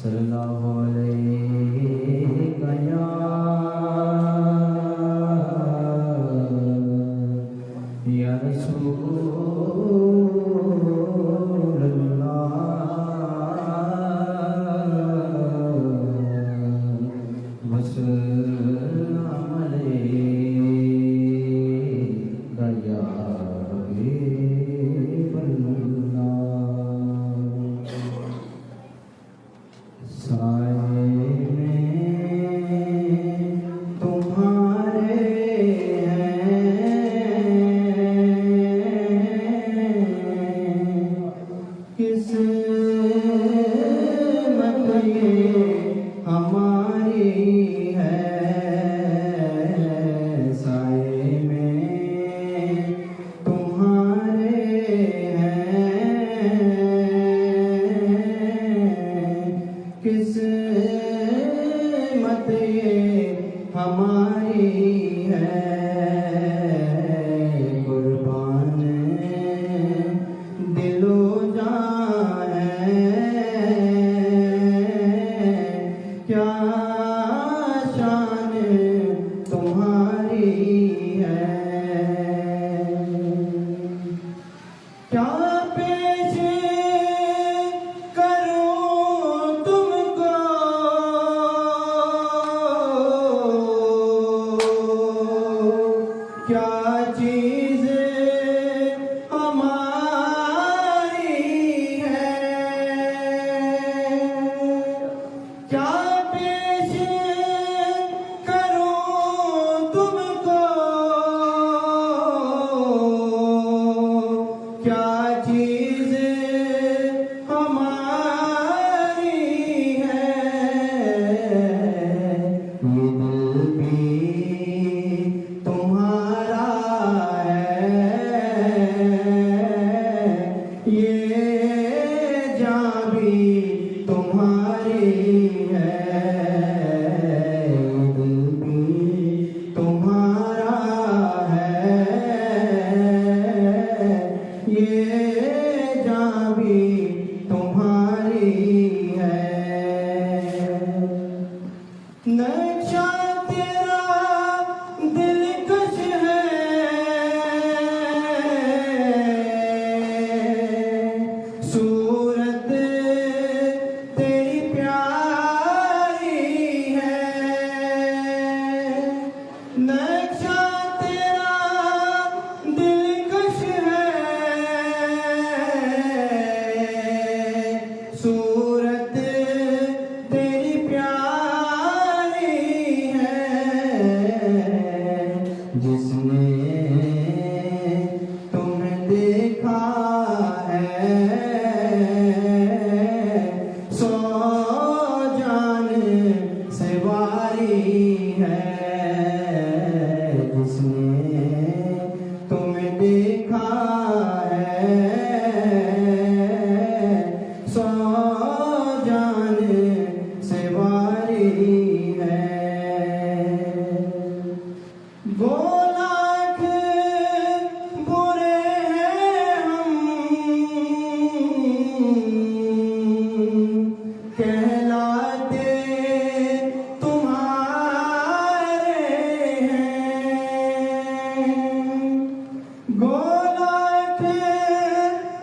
सल्लल्लाहु अलैहि या रसूलल्लाह वसल्लम अलैका या हबीबल्लाह। साए में तुम्हारे किस्मत ये हमारी है। साए में तुम्हारे किस्मत ये हमारी है। कुर्बान दिलो जान है, क्या शान तुम्हारी है। क्या पेश करूं तुमको, क्या चीज़ हमारी है। क्या पेश करूं तुमको, क्या चीज़ हमारी है। ये दिल भी तुम्हारा है, ये जान भी तुम्हारी है। ये दिल भी तुम्हारा है, ये जान भी तुम्हारी है। नक्शा तेरा दिलकश है, सूरत तेरी प्यारी है। नक्शा तेरा दिलकश है, सूरत तेरी प्यारी है। जिसने तुम्हें देखा है, सौ जान से वारी है। जिसने तुम्हें देखा है, सौ जान से वारी है। वो लाख बुरे हैं हम, कहलाते तुम्हारे हैं। वो लाख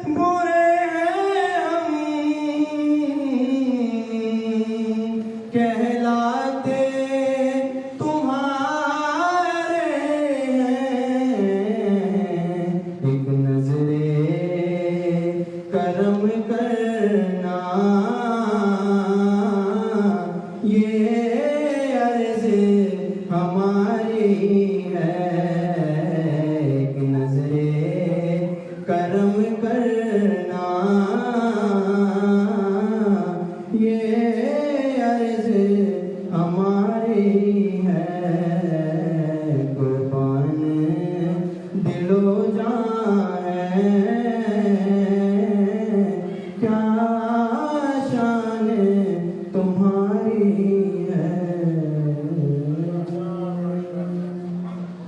बुरे हैं हम, कहलाते तुम्हारे हैं। एक नजरे करम करना, ये अर्ज़ हमारी है।